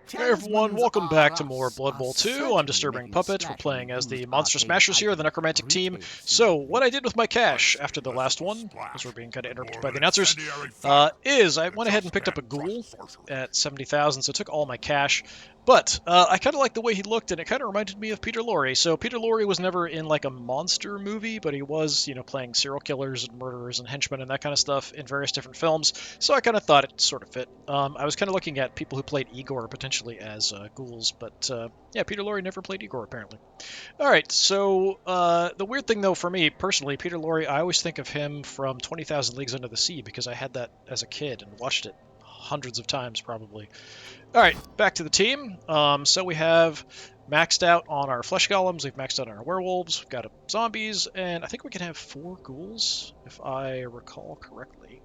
Hey everyone, welcome back to more Blood Bowl 2. I'm Disturbing Puppet. We're playing as the Monstrous Smashers here, the Necromantic team. So, what I did with my cash after the last one, because we're being kind of interrupted by the announcers, is I went ahead and picked up a ghoul at 70,000, so I took all my cash. But I kind of like the way he looked, and it kind of reminded me of Peter Lorre. So Peter Lorre was never in like a monster movie, but he was, playing serial killers and murderers and henchmen and that kind of stuff in various different films. So I kind of thought it sort of fit. I was kind of looking at people who played Igor potentially as ghouls, but yeah, Peter Lorre never played Igor apparently. All right, so the weird thing though for me personally, Peter Lorre, I always think of him from 20,000 Leagues Under the Sea because I had that as a kid and watched it hundreds of times probably. All right, back to the team. So we have maxed out on our flesh golems, we've maxed out on our werewolves, we've got zombies, and I think we can have 4 ghouls if I recall correctly.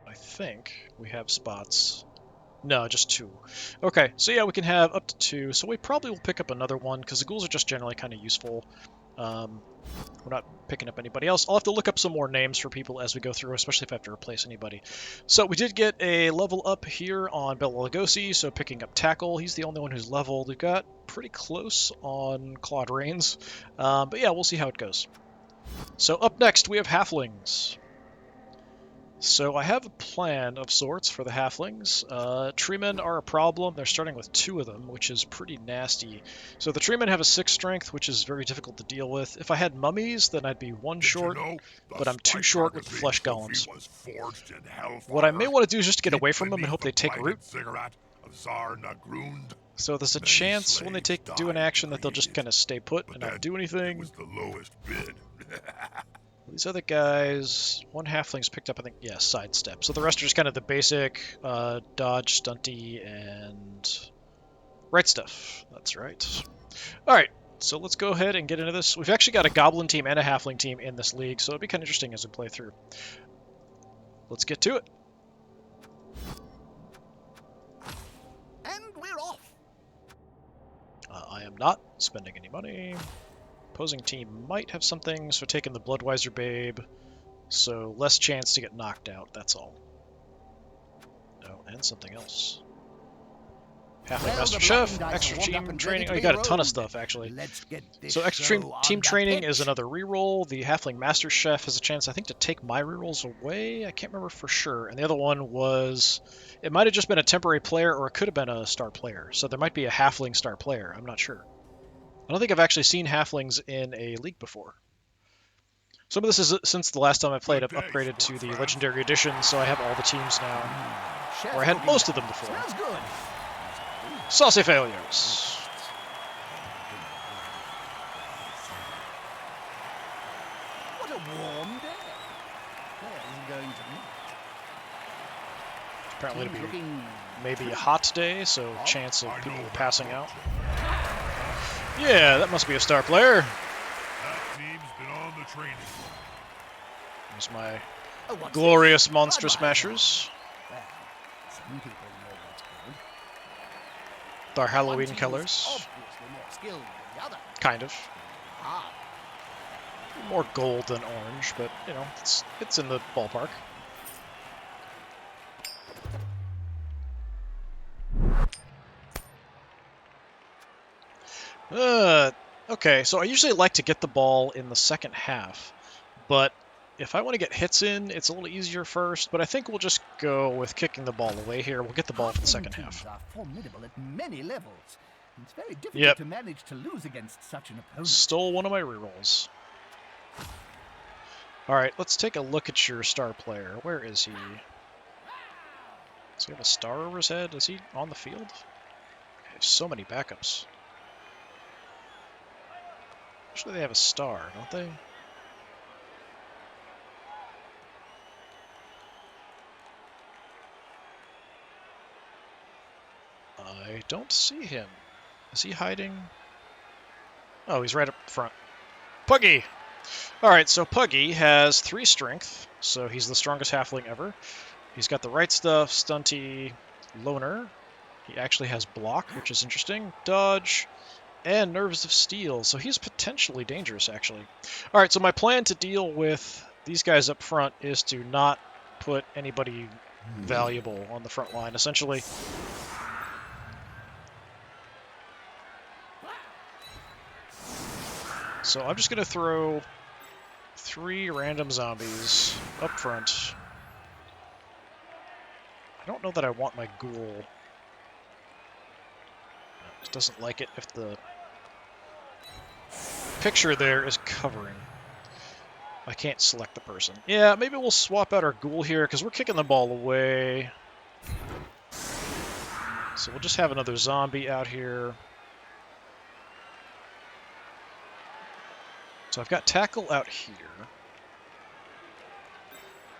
I think we have spots. No, just 2. Okay, so yeah, we can have up to 2. So we probably will pick up another one because the ghouls are just generally kind of useful. We're not picking up anybody else. I'll have to look up some more names for people as we go through, especially if I have to replace anybody. So we did get a level up here on Bela Lugosi, so picking up Tackle. He's the only one who's leveled. We've got pretty close on Claude Rains. But yeah, we'll see how it goes. So up next, we have Halflings. So I have a plan of sorts for the Halflings. Treemen are a problem. They're starting with 2 of them, which is pretty nasty. So the Treemen have a 6 strength, which is very difficult to deal with. If I had mummies, then I'd be 1 short, but I'm 2 short with the flesh golems. What I may want to do is just get away from them and hope they take root. So there's a chance when they do an action that they'll just kind of stay put and not do anything. These other guys, 1 halfling's picked up, I think, yeah, sidestep. So the rest are just kind of the basic dodge, stunty, and right stuff. That's right. All right, so let's go ahead and get into this. We've actually got a goblin team and a halfling team in this league, so it'll be kind of interesting as we play through. Let's get to it. And we're off. I am not spending any money. Opposing team might have something, so taking the Bloodweiser Babe, so less chance to get knocked out, that's all. Oh, and something else. Halfling Master Chef, extra team training. Oh, you got a ton of stuff, actually. So extra team training is another reroll. The Halfling Master Chef has a chance, I think, to take my rerolls away. I can't remember for sure. And the other one was, it might have just been a temporary player, or it could have been a star player. So there might be a Halfling star player. I'm not sure. I don't think I've actually seen halflings in a league before. Some of this is since the last time I played, I've upgraded to the Legendary Edition, so I have all the teams now. Or I had most of them before. Saucy failures. What a warm day. There's going to be. Apparently it'll be maybe a hot day, so chance of people passing out. Yeah, that must be a star player. That team's been on the training floor. There's my glorious Monstrous Smashers. Well, some people know what's good. With our Halloween colors. Obviously more skilled than the other. Kind of. Ah, More gold than orange, but, it's in the ballpark. Okay, so I usually like to get the ball in the second half, but if I want to get hits in, it's a little easier first, but I think we'll just go with kicking the ball away here. We'll get the ball for the second half. Are formidable at many levels. It's very difficult to manage to lose against such an opponent. Stole one of my rerolls. Alright, let's take a look at your star player. Where is he? Does he have a star over his head? Is he on the field? I have so many backups. Usually they have a star, don't they? I don't see him. Is he hiding? Oh, he's right up front. Puggy! Alright, so Puggy has 3 strength, so he's the strongest halfling ever. He's got the right stuff, stunty, loner. He actually has block, which is interesting. Dodge, and Nerves of Steel, so he's potentially dangerous, actually. All right, so my plan to deal with these guys up front is to not put anybody valuable on the front line, essentially. So I'm just going to throw 3 random zombies up front. I don't know that I want my ghoul. It doesn't like it if the picture there is covering. I can't select the person. Yeah, maybe we'll swap out our ghoul here, because we're kicking the ball away. So we'll just have another zombie out here. So I've got tackle out here.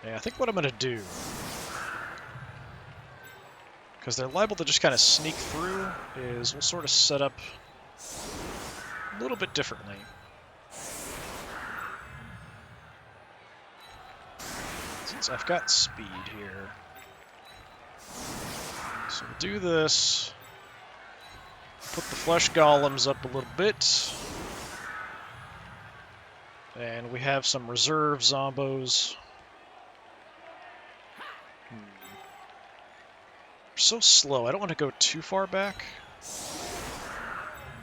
Yeah, I think what I'm going to do, because they're liable to just kind of sneak through, is we'll sort of set up a little bit differently. Since I've got speed here. So we'll do this. Put the flesh golems up a little bit. And we have some reserve zombos. We're so slow. I don't want to go too far back.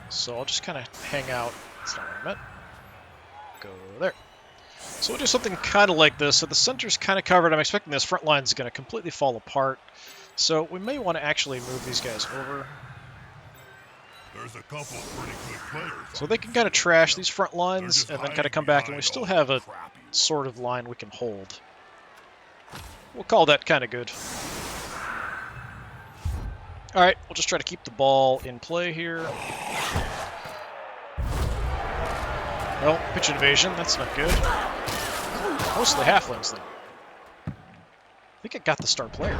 So I'll just kind of hang out. That's not what I meant. Go there. So we'll do something kind of like this. So the center's kind of covered. I'm expecting this front line is going to completely fall apart. So we may want to actually move these guys over. There's a couple of pretty good players. So they can kind of trash these front lines and then kind of come back, and we still have a sort of line we can hold. We'll call that kind of good. Alright, we'll just try to keep the ball in play here. Well, pitch invasion, that's not good. Mostly halflings, though. I think I got the star player.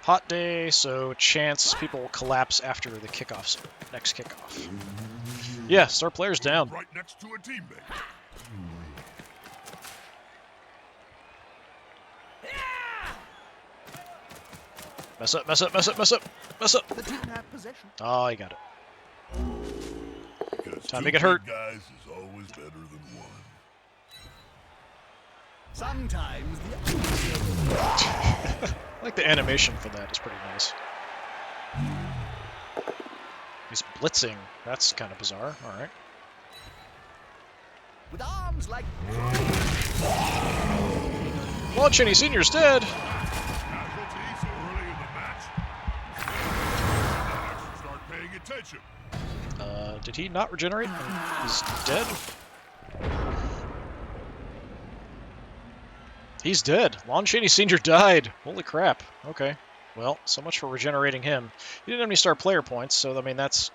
Hot day, so chance people will collapse after the kickoff, next kickoff. Yeah, star player's down. Right next to a teammate. Mess up, mess up, mess up, mess up, mess up. The team have possession. Oh, you got it. Because Time to two get hurt. big guys is always better than one. Sometimes the I like the animation for that. It's pretty nice. He's blitzing. That's kind of bizarre. All right. with arms like Lorre Senior's dead. Casualties so early in the match. Now I should start paying attention. Did he not regenerate? He's dead? He's dead. Lorre Senior died. Holy crap. Okay. Well, so much for regenerating him. He didn't have any star player points, so I mean that's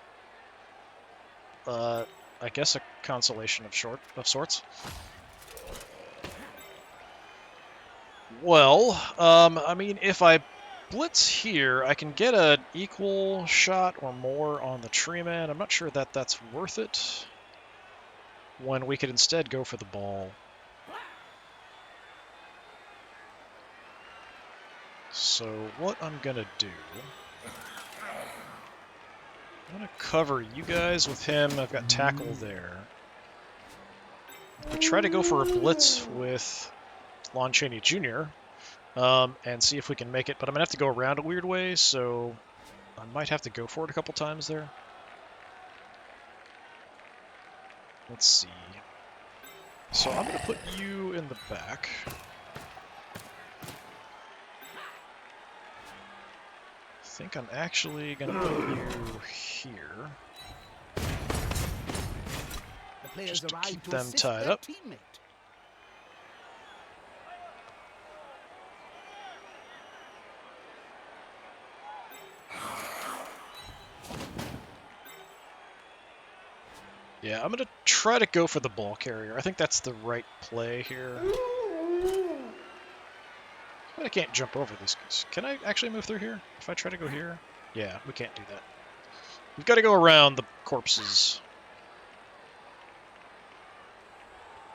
I guess a consolation of sorts. Well, I mean if I blitz here, I can get an equal shot or more on the tree man. I'm not sure that that's worth it when we could instead go for the ball. So what I'm gonna do, I'm gonna cover you guys with him. I've got tackle there. I try to go for a blitz with Lon Chaney Jr. And see if we can make it, but I'm gonna have to go around a weird way, so I might have to go for it a couple times there. Let's see. So I'm gonna put you in the back. I think I'm actually going to put you here. the players Just to arrive keep to them assist tied their up. teammate. Yeah, I'm going to try to go for the ball carrier. I think that's the right play here. But I can't jump over these guys. Can I actually move through here? If I try to go here? Yeah, we can't do that. We've got to go around the corpses.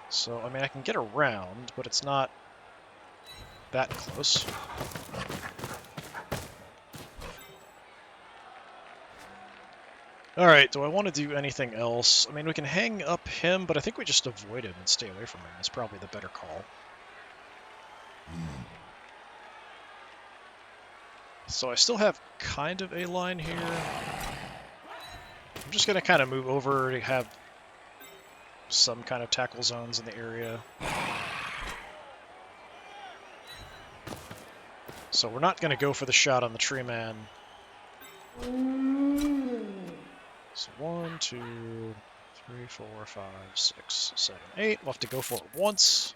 So, I mean, I can get around, but it's not that close. Alright, do I want to do anything else? I mean, we can hang up him, but I think we just avoid him and stay away from him. That's probably the better call. So I still have kind of a line here. I'm just going to kind of move over to have some kind of tackle zones in the area. So we're not going to go for the shot on the tree man. So 1, 2, 3, 4, 5, 6, 7, 8. We'll have to go for it once.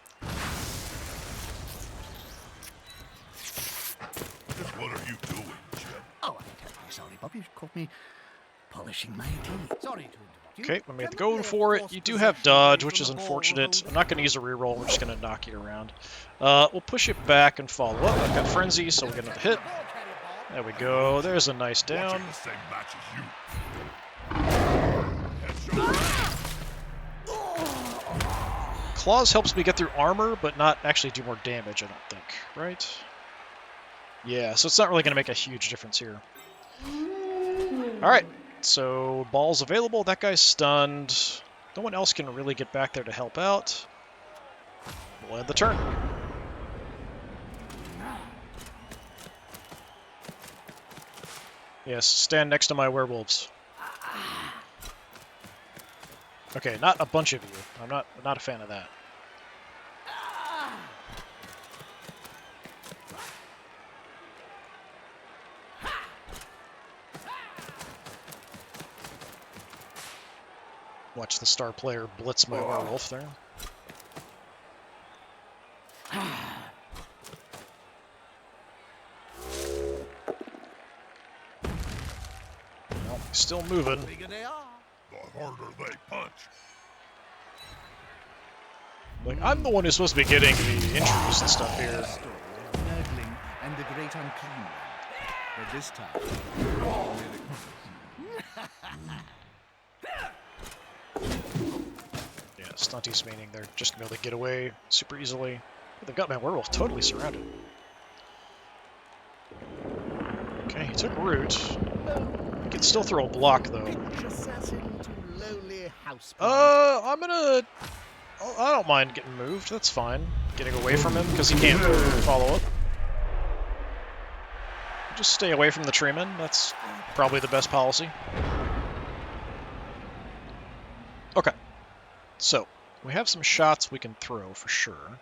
What are you doing, Jim? Oh, I'm terribly sorry, Bob. You caught me polishing my teeth. Sorry to interrupt you. Okay, when we have to go for it, you do have dodge, which is unfortunate. I'm not going to use a reroll. We're just going to knock you around. We'll push it back and follow up. I've got Frenzy, so we'll get another hit. There we go. There's a nice down. Watching the same match as you. Claws helps me get through armor, but not actually do more damage, I don't think. Right? Yeah, so it's not really going to make a huge difference here. Alright, so ball's available. That guy's stunned. No one else can really get back there to help out. We'll end the turn. Yes, stand next to my werewolves. Okay, not a bunch of you. I'm not a fan of that. Watch the star player blitz my werewolf there. Well, still moving. The harder they punch. Like, I'm the one who's supposed to be getting the injuries and stuff here. Nurgling and the great unclean one. But this time, Yeah, stunties meaning they're just gonna be able to get away super easily. They've got my werewolf totally surrounded. Okay, he took root. He can still throw a block though. I'm gonna. I don't mind getting moved. That's fine. Getting away from him because he can't follow up. Just stay away from the treeman. That's probably the best policy. Okay. So, we have some shots we can throw for sure.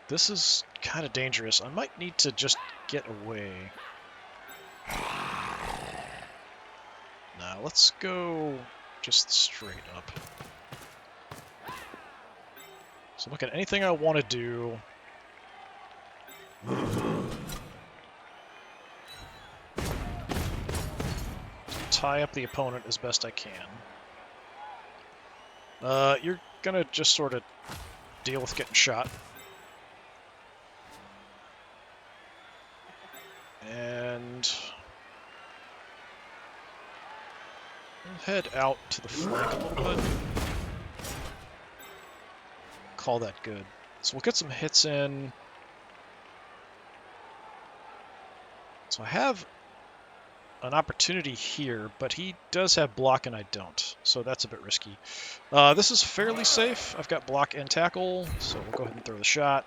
This is kind of dangerous. I might need to just get away. Now, let's go just straight up. So look at anything I want to do. Tie up the opponent as best I can. You're gonna just sort of deal with getting shot. And we'll head out to the flank a little bit. Call that good. So we'll get some hits in. So I have an opportunity here, but he does have block and I don't, so that's a bit risky. This is fairly safe. I've got block and tackle, so we'll go ahead and throw the shot.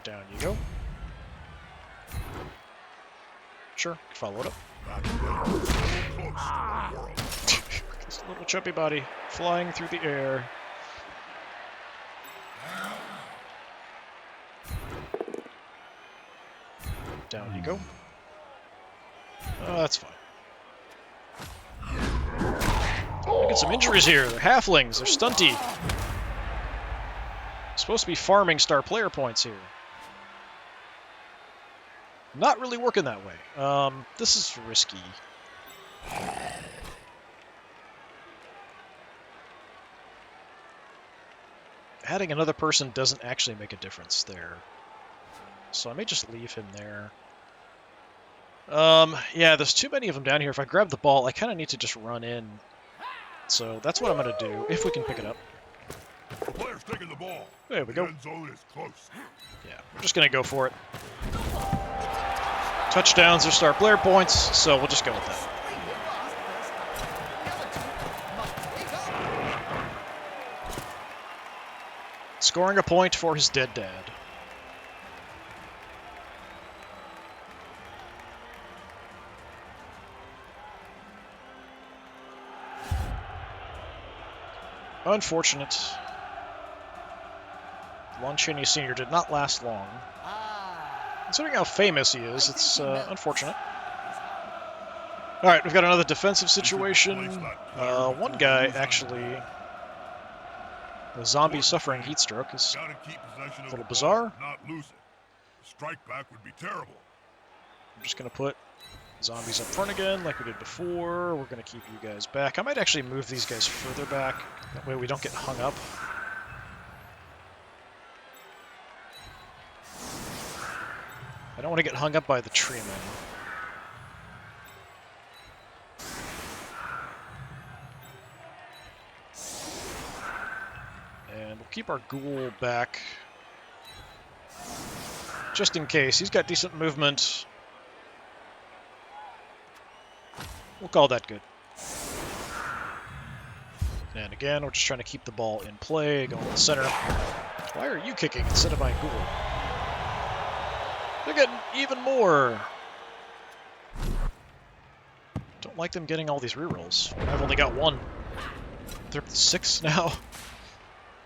Down you go. Sure, follow it up. This little chubby body flying through the air. Down you go. Oh, that's fine. Look at some injuries here. They're halflings. They're stunty. Supposed to be farming star player points here. Not really working that way. This is risky. Adding another person doesn't actually make a difference there. So I may just leave him there. Yeah, there's too many of them down here. If I grab the ball, I kind of need to just run in. So that's what I'm going to do, if we can pick it up. The player's taking the ball. There we go. The end zone is close. Yeah, we're just going to go for it. Touchdowns are star player points, so we'll just go with that. Scoring a point for his dead dad. Unfortunate. Lon Chaney Sr. did not last long. Considering how famous he is, it's unfortunate. Alright, we've got another defensive situation. One guy, actually, the zombie suffering heat stroke is Gotta keep possession of a little the bizarre. ball, not lose it. A strike back would be terrible. I'm just going to put zombies up front again, like we did before. We're going to keep you guys back. I might actually move these guys further back. That way we don't get hung up. I don't want to get hung up by the tree men. And we'll keep our ghoul back. Just in case. He's got decent movement. We'll call that good. And again, we're just trying to keep the ball in play, going to the center. Why are you kicking instead of my ghoul? They're getting even more. Don't like them getting all these rerolls. I've only got one. They're 6 now.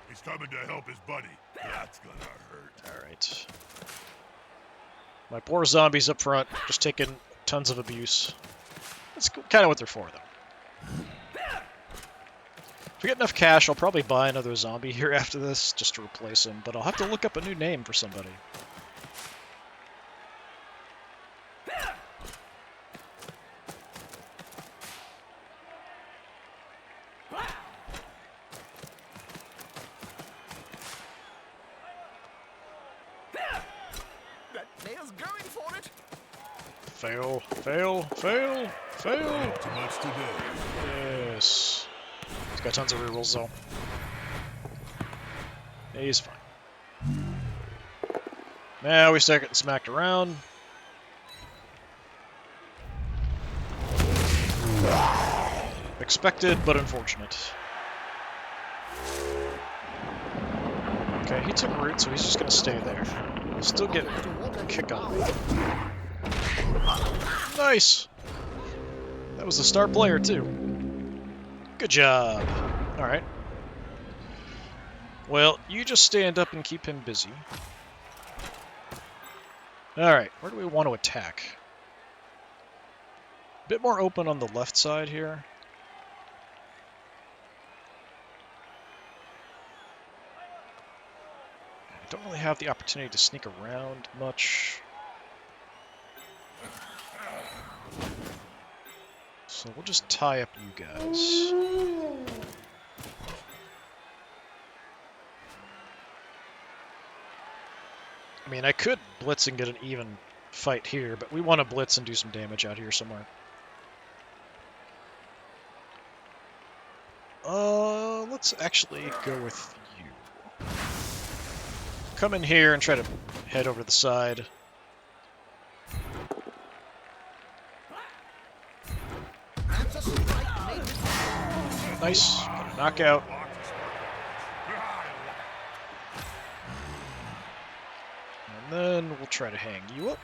He's coming to help his buddy. That's gonna hurt. Alright. My poor zombies up front, just taking tons of abuse. That's kind of what they're for, though. If we get enough cash, I'll probably buy another zombie here after this, just to replace him, but I'll have to look up a new name for somebody. That player's going for it. Fail, fail, fail, fail! Not too much today. Yes. He's got tons of rerolls, though. He's fine. Now we start getting smacked around. Expected, but unfortunate. Okay, he took root, so he's just gonna stay there. He'll still get a kick on me. Nice! That was the star player, too. Good job. Alright. Well, you just stand up and keep him busy. Alright, where do we want to attack? A bit more open on the left side here. I don't really have the opportunity to sneak around much. So we'll just tie up you guys. I mean, I could blitz and get an even fight here, but we want to blitz and do some damage out here somewhere. Let's actually go with you. Come in here and try to head over to the side. Nice. Got a knockout. And then we'll try to hang you up.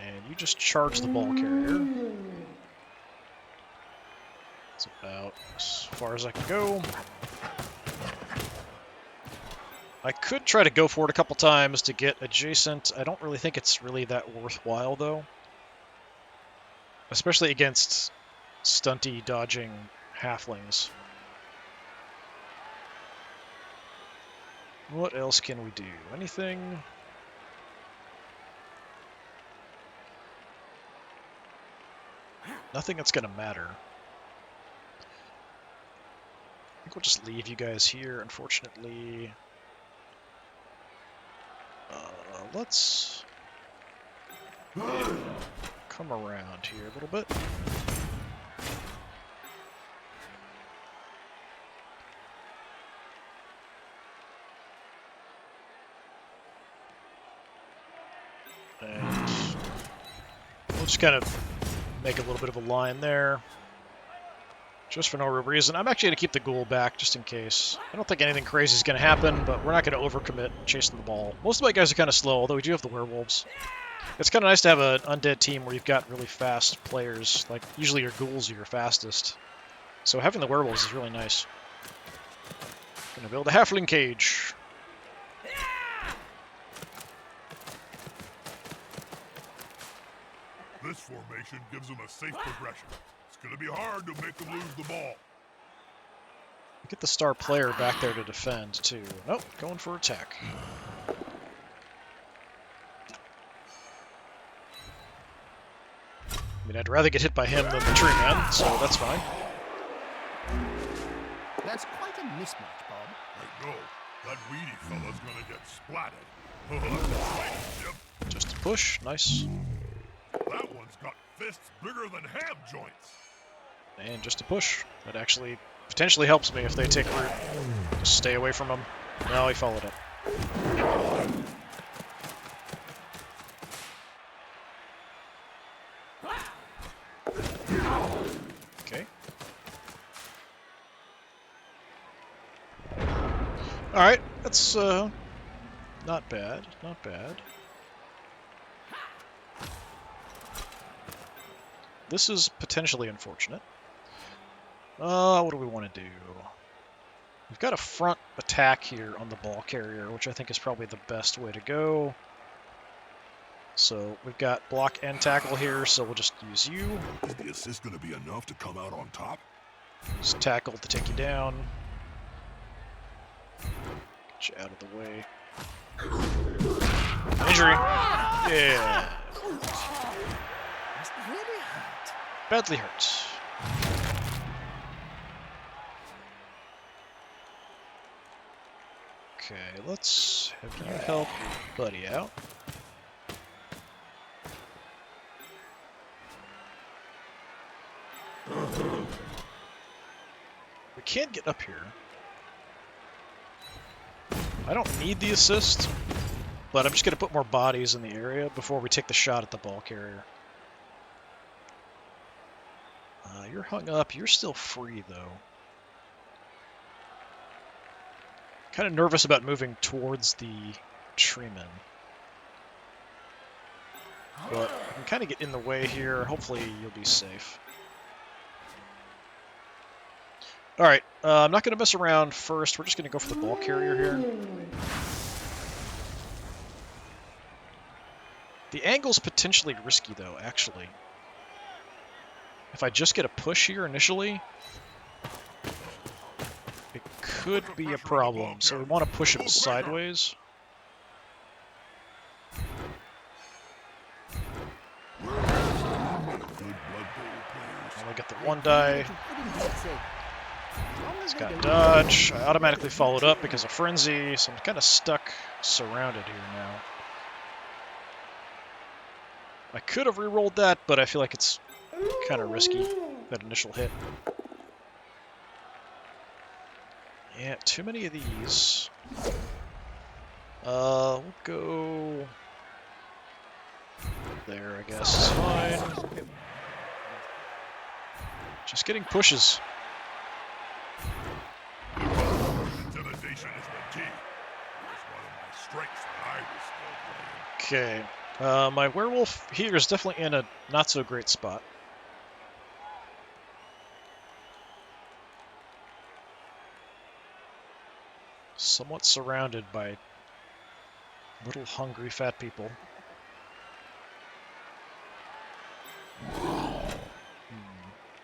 And you just charge the ball carrier. That's about as far as I can go. I could try to go for it a couple times to get adjacent. I don't really think it's really that worthwhile, though. Especially against stunty, dodging halflings. What else can we do? Anything? Nothing that's going to matter. I think we'll just leave you guys here, unfortunately. Let's come around here a little bit. And we'll just kind of make a little bit of a line there. Just for no real reason. I'm actually going to keep the ghoul back, just in case. I don't think anything crazy is going to happen, but we're not going to overcommit chasing the ball. Most of my guys are kind of slow, although we do have the werewolves. It's kind of nice to have an undead team where you've got really fast players. Like, usually your ghouls are your fastest. So having the werewolves is really nice. Gonna build a halfling cage. This formation gives them a safe progression. It's gonna be hard to make them lose the ball. Get the star player back there to defend, too. Nope, going for attack. I mean, I'd rather get hit by him than the tree man, so that's fine. That's quite a mismatch, Bob. I know. That weedy fella's gonna get splatted. That's right, Jim. Just a push, nice. That one's got fists bigger than ham joints. And just a push. That actually potentially helps me if they take root. Just stay away from him. No, he followed up. Okay. Alright, that's not bad, not bad. This is potentially unfortunate. What do we want to do? We've got a front attack here on the ball carrier, which I think is probably the best way to go. So we've got block and tackle here, so we'll just use you. Is the assist gonna be enough to come out on top? Just tackle to take you down. Get you out of the way. Injury. Yeah. Must really hurt. Badly hurt. Okay, let's have you help your buddy out. We can't get up here. I don't need the assist, but I'm just going to put more bodies in the area before we take the shot at the ball carrier. You're hung up. You're still free, though. Kind of nervous about moving towards the treeman. But I can kind of get in the way here. Hopefully you'll be safe. Alright, I'm not going to mess around first. We're just going to go for the ball carrier here. The angle's potentially risky, though, actually. If I just get a push here initially, it could be a problem. So we want to push him sideways. Only get the one die. He's got dodge. I automatically followed up because of frenzy, so I'm kind of stuck, surrounded here now. I could have re-rolled that, but I feel like it's kind of risky, that initial hit. Yeah, too many of these. We'll go there, I guess. It's fine. Just getting pushes. Intimidation is the key. It's one of my strengths when I was still playing. Okay. My werewolf here is definitely in a not-so-great spot. Somewhat surrounded by little hungry fat people.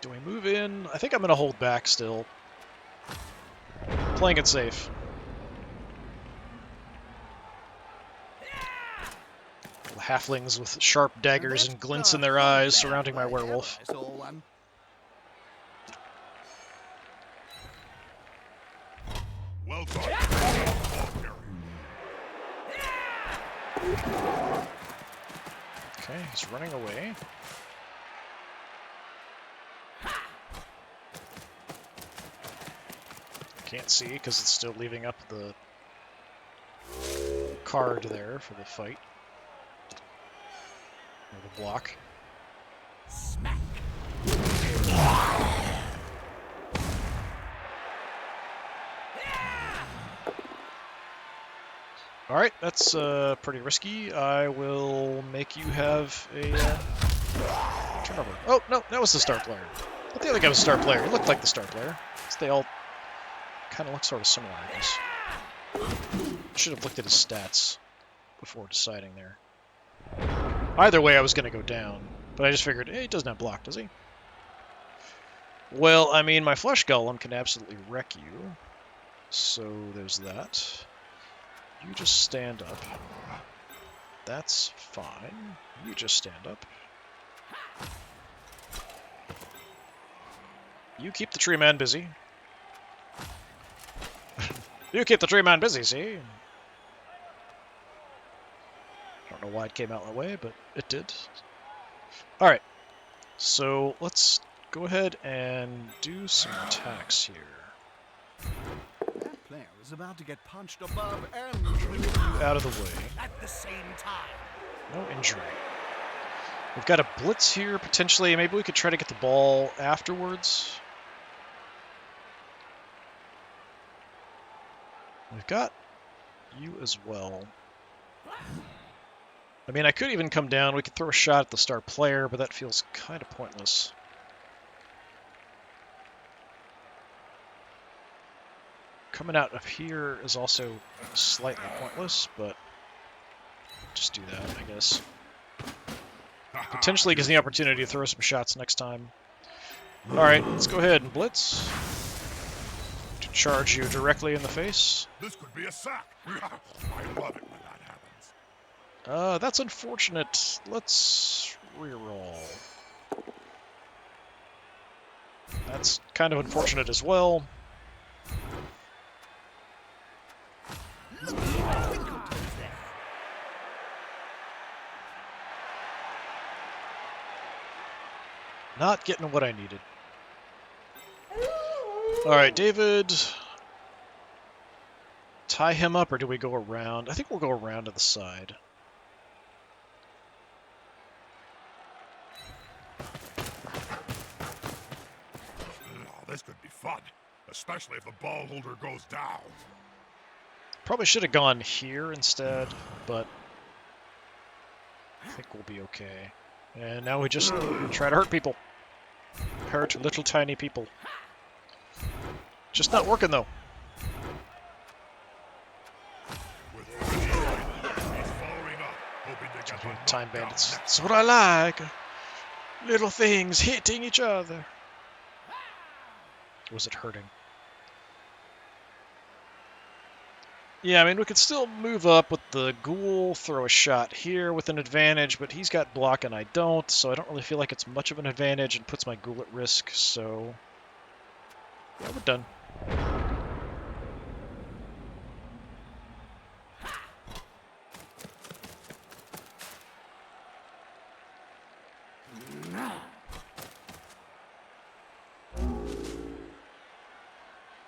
Do we move in? I think I'm going to hold back still. Playing it safe. Little halflings with sharp daggers and glints in their eyes surrounding my werewolf. Well done. Okay, he's running away. Can't see because it's still leaving up the card there for the fight. Or the block. Smack. Alright, that's pretty risky. I will make you have a turnover. Oh, no, that was the star player. I the other guy was a star player. He looked like the star player. So they all kind of look sort of similar, I guess. Should have looked at his stats before deciding there. Either way, I was going to go down. But I just figured, hey, he doesn't have block, does he? Well, I mean, my flesh golem can absolutely wreck you. So there's that. You just stand up. That's fine. You just stand up. You keep the tree man busy. You keep the tree man busy, see? I don't know why it came out that way, but it did. Alright. So let's go ahead and do some attacks here. That player is about to get punched above and Out of the way. at the same time. No injury. We've got a blitz here, potentially. Maybe we could try to get the ball afterwards. We've got you as well. I mean, I could even come down. We could throw a shot at the star player, but that feels kind of pointless. Coming out of here is also slightly pointless, but just do that, I guess. Potentially gives me the opportunity to throw some shots next time. Alright, let's go ahead and blitz. To charge you directly in the face. This could be a sack. I love it when that happens. That's unfortunate. Let's reroll. That's kind of unfortunate as well. Not getting what I needed. Alright, David. Tie him up, or do we go around? I think we'll go around to the side. Oh, this could be fun, especially if the ball holder goes down. Probably should have gone here instead, but I think we'll be okay. And now we just try to hurt people. Hurt little tiny people. Just not working though. Time bandits. That's what I like. Little things hitting each other. Was it hurting? Yeah, I mean, we could still move up with the ghoul, throw a shot here with an advantage, but he's got block and I don't, so I don't really feel like it's much of an advantage and puts my ghoul at risk, so... yeah, we're done.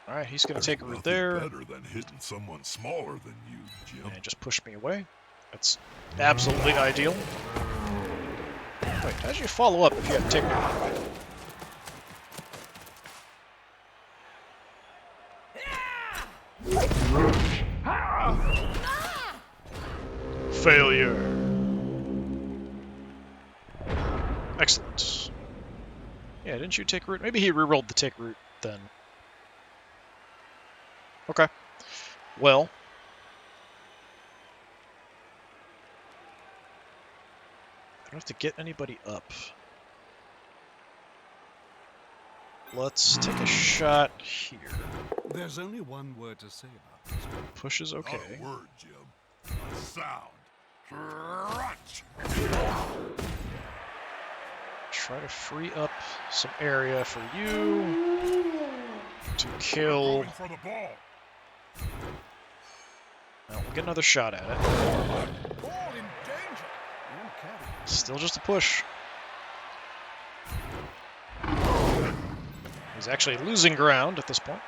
Alright, he's going to take a root there. Better than hitting someone smaller than you, Jim. And just push me away. That's absolutely ideal. Wait, how did you follow up if you had to take me? Failure. Excellent. Yeah, didn't you take root? Maybe he rerolled the take root then. Okay. Well. I don't have to get anybody up. Let's take a shot here. There's only one word to say about this. Push is okay. Not a word, Jim. A sound. Crunch. Try to free up some area for you to kill. Going for the ball. Well, we'll get another shot at it. Ball in danger. Still just a push. He's actually losing ground at this point.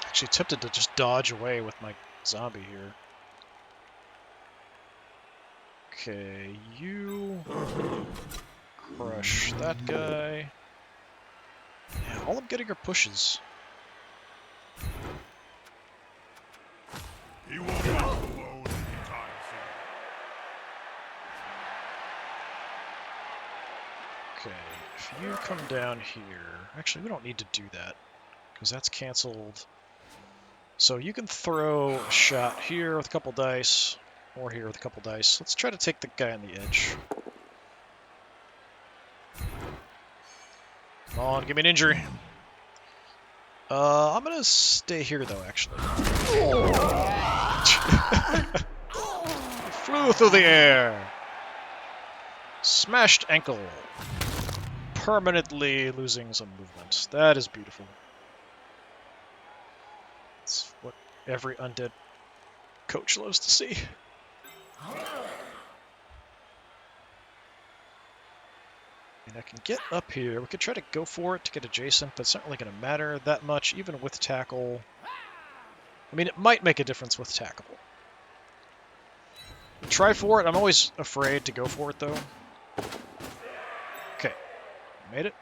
Actually tempted to just dodge away with my zombie here. Okay, you crush that guy. Yeah, all I'm getting are pushes. He won't be alone anytime soon. Okay, if you come down here... Actually, we don't need to do that, because that's canceled. So you can throw a shot here with a couple dice, or here with a couple dice. Let's try to take the guy on the edge. Come on, give me an injury. I'm gonna stay here though, actually. Flew through the air. Smashed ankle. Permanently losing some movement. That is beautiful. It's what every undead coach loves to see. And I can get up here. We could try to go for it to get adjacent, but it's not really going to matter that much, even with tackle. I mean, it might make a difference with tackle. Try for it. I'm always afraid to go for it, though. Okay. Made it.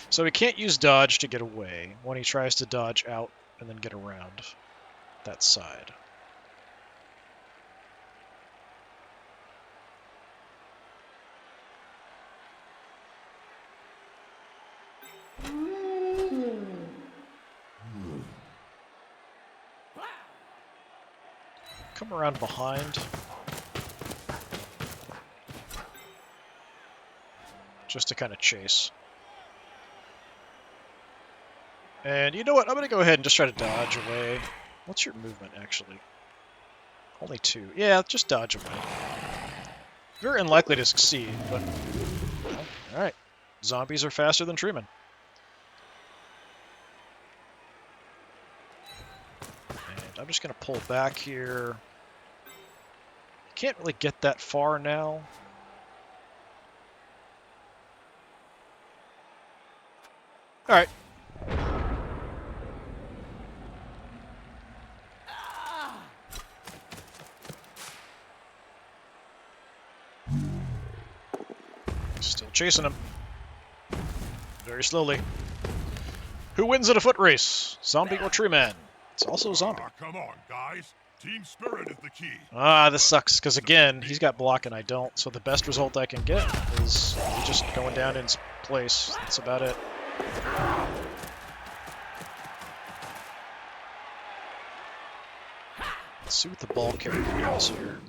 So he can't use dodge to get away when he tries to dodge out and then get around that side. Come around behind. Just to kind of chase. And you know what? I'm going to go ahead and just try to dodge away. What's your movement, actually? Only 2. Yeah, just dodge away. Very unlikely to succeed, but... Well, alright. Zombies are faster than treemen. And I'm just going to pull back here. Can't really get that far now. Alright. Still chasing him. Very slowly. Who wins in a foot race? Zombie or tree man? It's also a zombie. Come on, guys. Team spirit is the key. Ah, this sucks, because again, he's got block and I don't, so the best result I can get is me just going down in place. That's about it. Let's see what the ball carrier does here.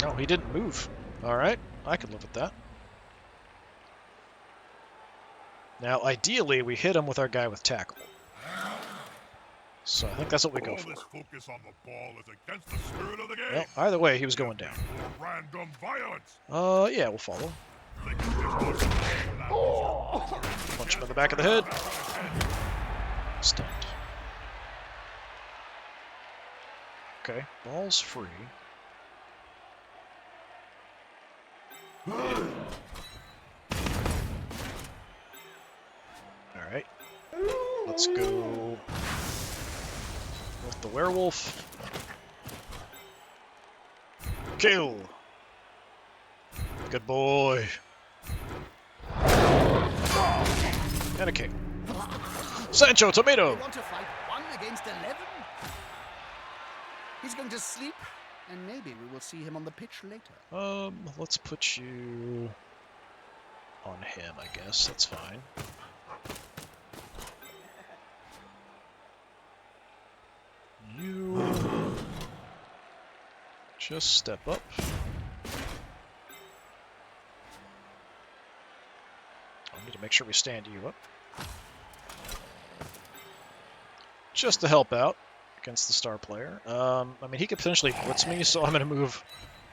Oh, he didn't move. Alright, I can live with that. Now, ideally, we hit him with our guy with tackle. So I think that's what we go for. All this focus on the ball is against the spirit of the game. Well, either way, he was going down. Random violence. Yeah, we'll follow. Punch him in the back of the head. Stunned. Okay, ball's free. Alright. Let's go with the werewolf. Kill! Good boy. And a kick. Sancho Tomato! You want to fight 1 against 11? He's going to sleep, and maybe we will see him on the pitch later. Let's put you on him, I guess. That's fine. You just step up. I need to make sure we stand you up. Just to help out against the star player. I mean, he could potentially blitz me, so I'm going to move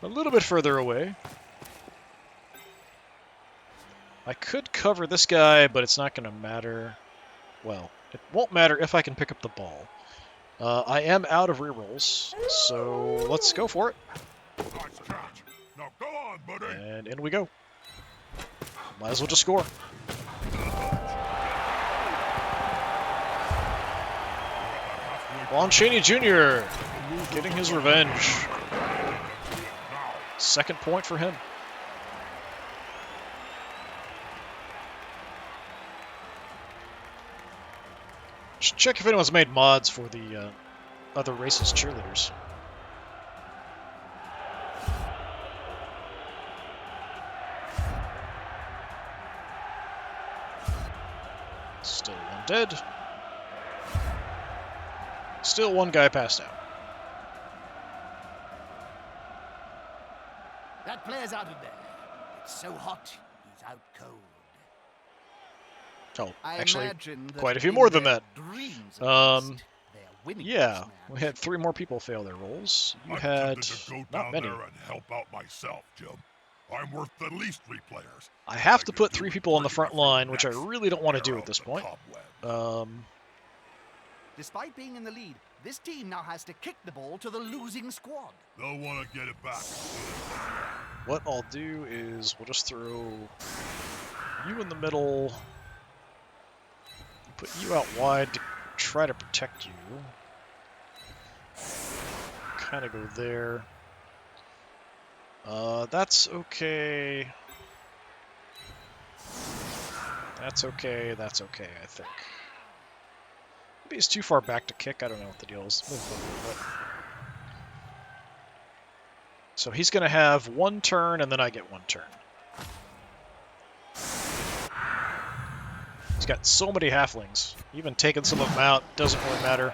a little bit further away. I could cover this guy, but it's not going to matter. Well, it won't matter if I can pick up the ball. I am out of rerolls, so let's go for it. Nice catch. Now go on, buddy. And in we go. Might as well just score. Lon Chaney Jr. getting his revenge. Second point for him. Should check if anyone's made mods for the other races' cheerleaders. Still one dead. Still one guy passed out. That player's out of there. It's so hot, he's out cold. Oh, I actually, imagine that quite a few in more than their that. dreams at least, they are winning Yeah, this we match. had 3 more people fail their rolls. You I'm had tempted to go not down many. there and help out myself, Jim. I'm worth at least 3 players. I have to could put do 3 with people on the bringing front a few line, which I necks really don't want to do clear at out this the point. cobwebs. Despite being in the lead, this team now has to kick the ball to the losing squad. They'll want to get it back. What I'll do is we'll just throw you in the middle, put you out wide to try to protect you. Kind of go there. That's okay. That's okay, that's okay, I think. Maybe he's too far back to kick, I don't know what the deal is. Move a little bit. So he's going to have 1 turn, and then I get 1 turn. He's got so many halflings. Even taking some of them out doesn't really matter.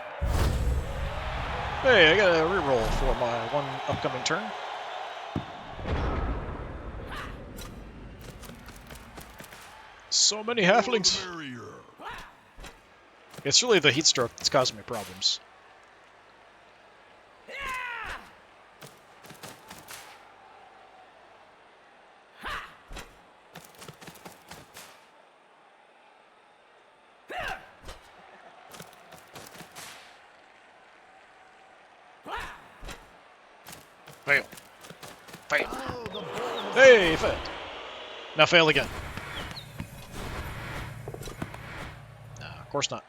Hey, I got a reroll for my 1 upcoming turn. So many halflings. It's really the heat stroke that's causing me problems. Fail. Fail. Hey, failed. Now fail again. No, of course not.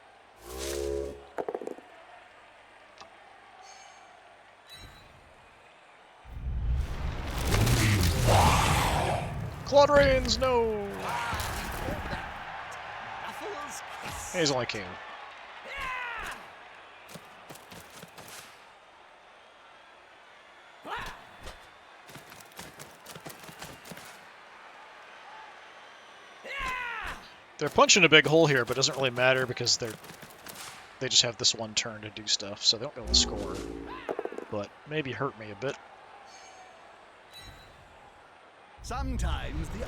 Claude Rains, no! He's only KO. They're punching a big hole here, but it doesn't really matter because they just have this 1 turn to do stuff, so they don't be able to score. But maybe hurt me a bit. Sometimes the...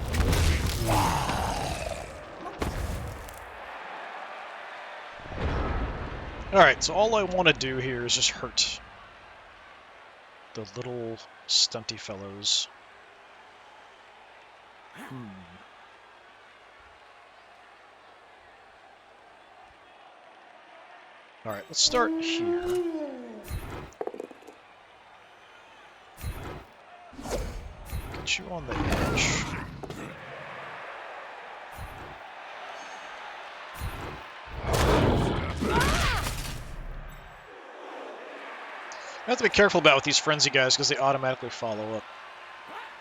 Alright, so all I want to do here is just hurt the little stunty fellows. Alright, let's start here. Get you on the edge. I have to be careful about with these frenzy guys because they automatically follow up.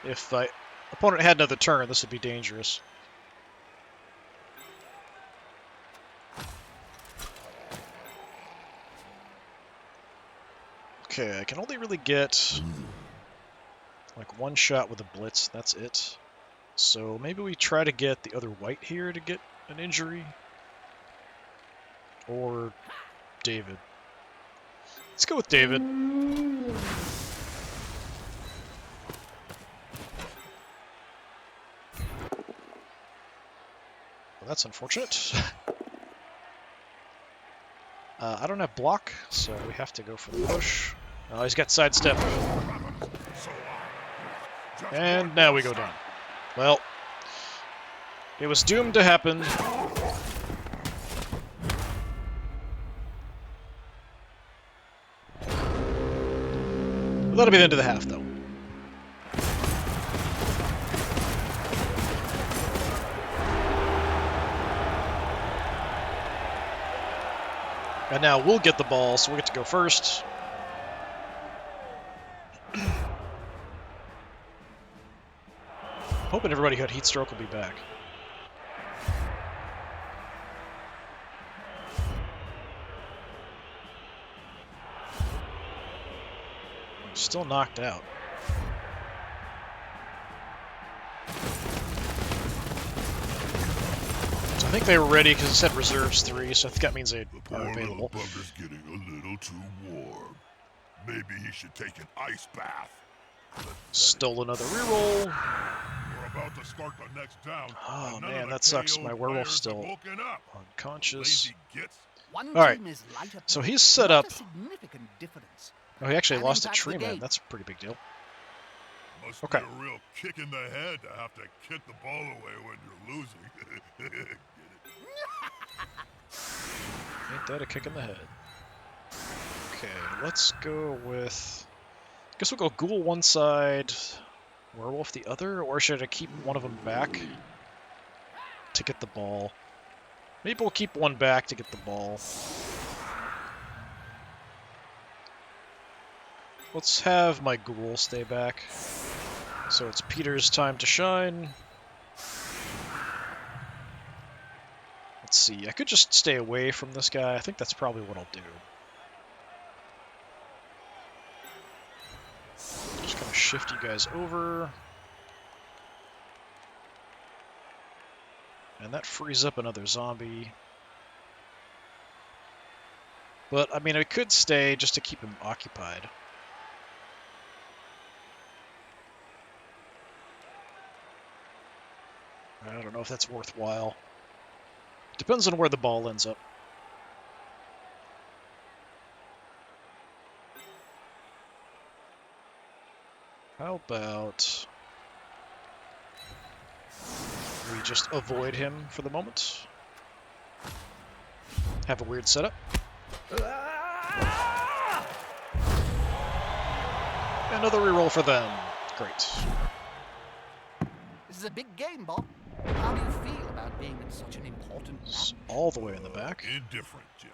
If my opponent had another turn, this would be dangerous. Okay, I can only really get like 1 shot with a blitz, that's it. So maybe we try to get the other white here to get an injury. Or David. Let's go with David. Well, that's unfortunate. I don't have block, so we have to go for the push. Oh, he's got sidestep. And now we go down. Well, it was doomed to happen. That'll be the end of the half, though. And now we'll get the ball, so we get to go first. Hoping everybody who had heat stroke will be back. Still knocked out. So I think they were ready because it said reserves 3, so I think that means they The are poor little available. bugger's getting a little too warm. Maybe he should take an ice bath. Stole another reroll. We're about to start the next down. Oh and none man, of the that sucks. KO'd My werewolf's players have still woken up. unconscious. Lazy gits. One All right, team is lighter so pace, he's set not up. a significant difference. Oh, he actually Can lost a impact the tree man. game. That's a pretty big deal. Must Okay. be a real kick in the head to have to kick the ball away when you're losing. Get it? Ain't that a kick in the head? Okay, let's go with... I guess we'll go Ghoul one side, Werewolf the other, or should I keep one of them back to get the ball? Maybe we'll keep one back to get the ball. Let's have my Ghoul stay back. So it's Peter's time to shine. Let's see, I could just stay away from this guy. I think that's probably what I'll do. Just kind of shift you guys over. And that frees up another zombie. But, I mean, I could stay just to keep him occupied. I don't know if that's worthwhile. Depends on where the ball ends up. How about we just avoid him for the moment? Have a weird setup. Another reroll for them. Great. This is a big game, Bob. How do you feel about being in such an important It's match? all the way in the back. Indifferent, Jim.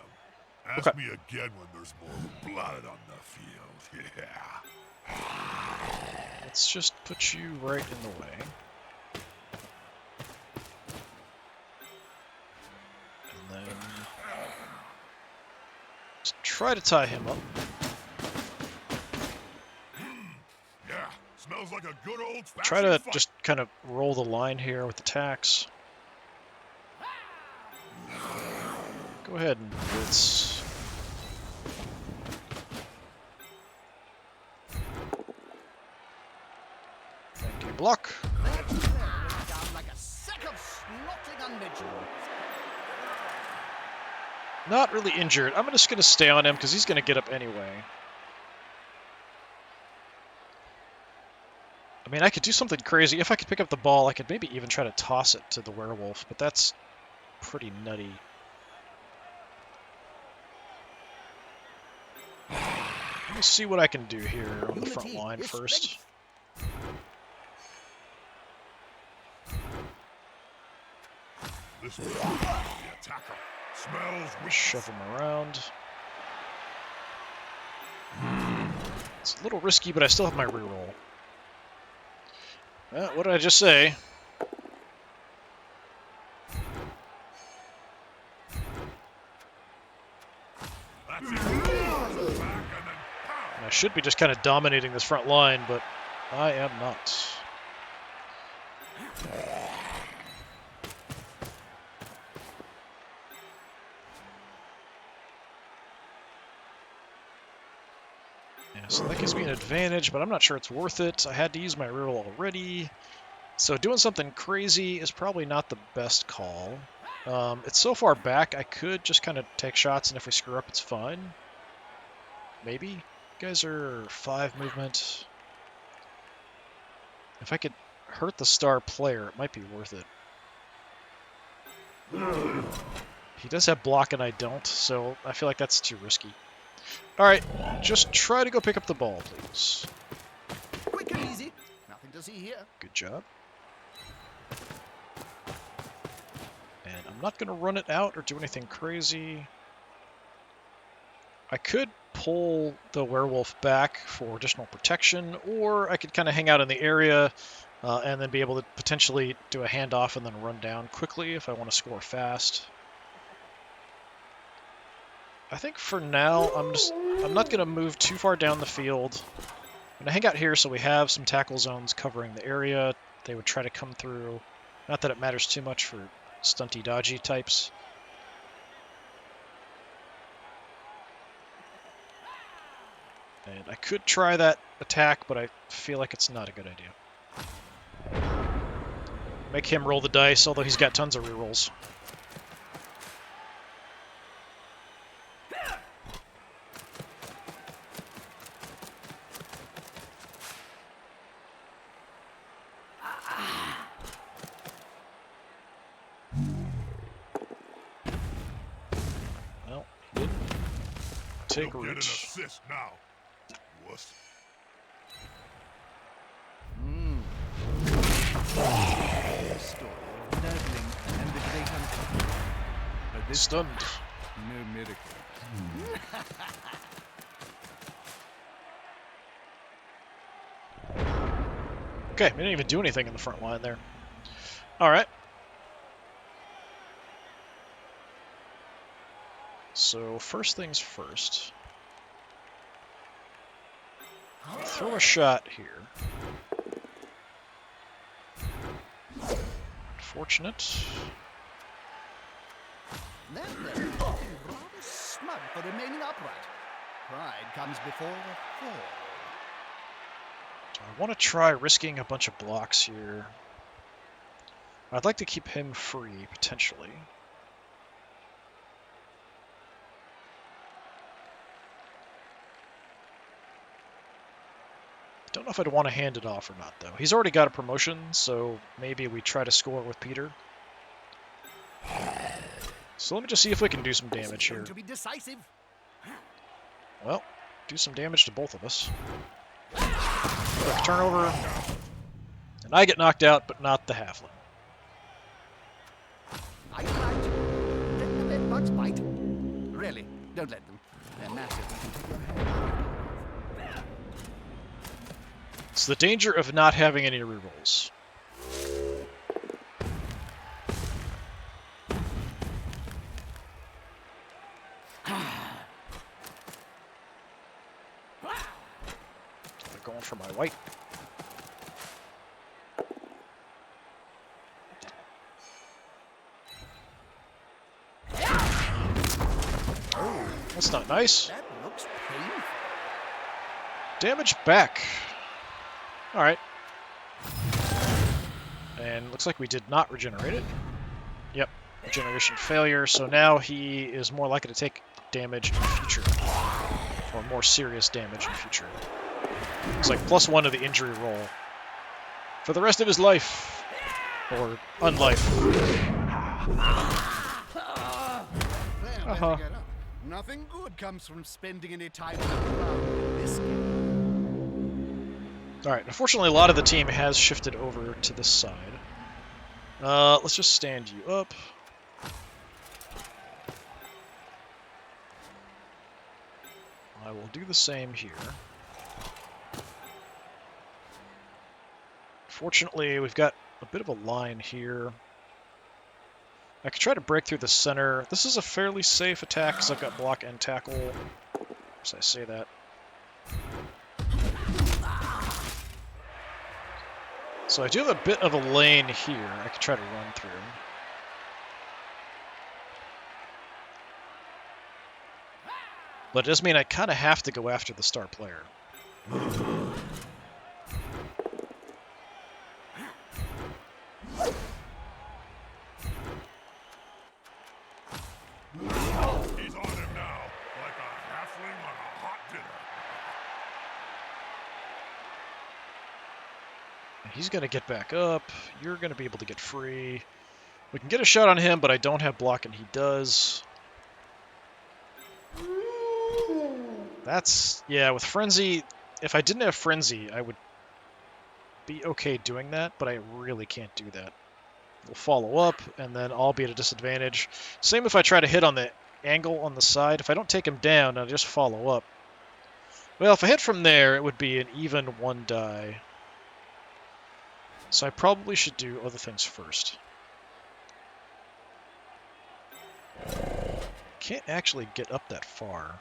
Ask Okay. me again when there's more blood on the field. Yeah. Let's just put you right in the way. And then just try to tie him up. Yeah. Smells like a good old-fashioned Try to fight. just kind of roll the line here with attacks. Go ahead and blitz. Thank you, block. Their player went down like a sack of snotting unmentioned. Not really injured. I'm just going to stay on him because he's going to get up anyway. I mean, I could do something crazy. If I could pick up the ball, I could maybe even try to toss it to the werewolf, but that's pretty nutty. Let me see what I can do here on the front Unity line is first. strength. This will be the attacker. Smells Shove him around. It's a little risky, but I still have my reroll. What did I just say? That's it. Back and then pow. And I should be just kind of dominating this front line, but I am not. Yeah, so that gives me an advantage, but I'm not sure it's worth it. I had to use my reroll already. So doing something crazy is probably not the best call. It's so far back, I could just kind of take shots, and if we screw up, it's fine. Maybe. You guys are 5 movement. If I could hurt the star player, it might be worth it. He does have block and I don't, so I feel like that's too risky. Alright, just try to go pick up the ball, please. Quick and easy. Nothing to see here. Good job. And I'm not going to run it out or do anything crazy. I could pull the werewolf back for additional protection, or I could kind of hang out in the area and then be able to potentially do a handoff and then run down quickly if I want to score fast. I think for now I'm not going to move too far down the field. I'm going to hang out here so we have some tackle zones covering the area. They would try to come through. Not that it matters too much for stunty, dodgy types. And I could try that attack, but I feel like it's not a good idea. Make him roll the dice, although he's got tons of rerolls. Well, he didn't take You'll get an root. assist now. Wuss. The story of Nurgling and the great hunter. But this Stunned. no miracle. Okay, we didn't even do anything in the front line there. Alright. So, first things first. Throw a shot here. Unfortunate. Then they're rather smug for remaining upright. Pride comes before a fall. Do I want to try risking a bunch of blocks here? I'd like to keep him free, potentially. Don't know if I'd want to hand it off or not, though. He's already got a promotion, so maybe we try to score with Peter. So let me just see if we can do some damage here. To be decisive. Well, do some damage to both of us. Quick turnover. And I get knocked out, but not the halfling. I tried. Let the bed bugs bite. Really, don't let them. They're massive. You can take your hand. It's the danger of not having any rerolls. They're going for my white. Oh, that's not nice. That looks painful. Damage back. Alright. And looks like we did not regenerate it. Yep, regeneration failure, so now he is more likely to take damage in the future. Or more serious damage in the future. It's like +1 to the injury roll. For the rest of his life. Or unlife. Well, get up. Nothing good comes from spending any time on the ground in this game. Alright, unfortunately a lot of the team has shifted over to this side. Let's just stand you up. I will do the same here. Fortunately, we've got a bit of a line here. I could try to break through the center. This is a fairly safe attack because I've got block and tackle. As I say that. So I do have a bit of a lane here I could try to run through. But it does mean I kind of have to go after the star player. He's on him now, like a halfling on a hot dinner. He's going to get back up. You're going to be able to get free. We can get a shot on him, but I don't have block, and he does. That's... yeah, with Frenzy... if I didn't have Frenzy, I would be okay doing that, but I really can't do that. We'll follow up, and then I'll be at a disadvantage. Same if I try to hit on the angle on the side. If I don't take him down, I'll just follow up. Well, if I hit from there, it would be an even 1 die. So I probably should do other things first. Can't actually get up that far.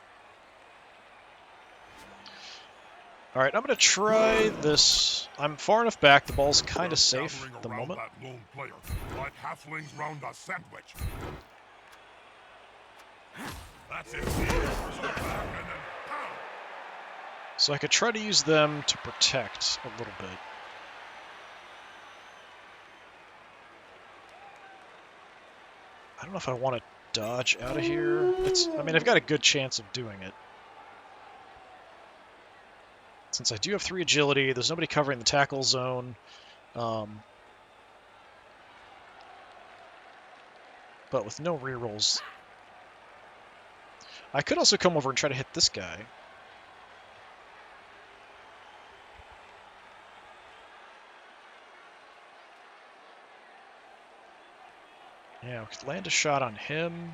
Alright, I'm going to try this. I'm far enough back, the ball's kind of They're safe gathering at the around moment. that lone player, like halflings round a sandwich. That's it. So back and then pow! So I could try to use them to protect a little bit. I don't know if I want to dodge out of here. I mean, I've got a good chance of doing it. Since I do have 3 agility, there's nobody covering the tackle zone. But with no rerolls, I could also come over and try to hit this guy. Yeah, we could land a shot on him.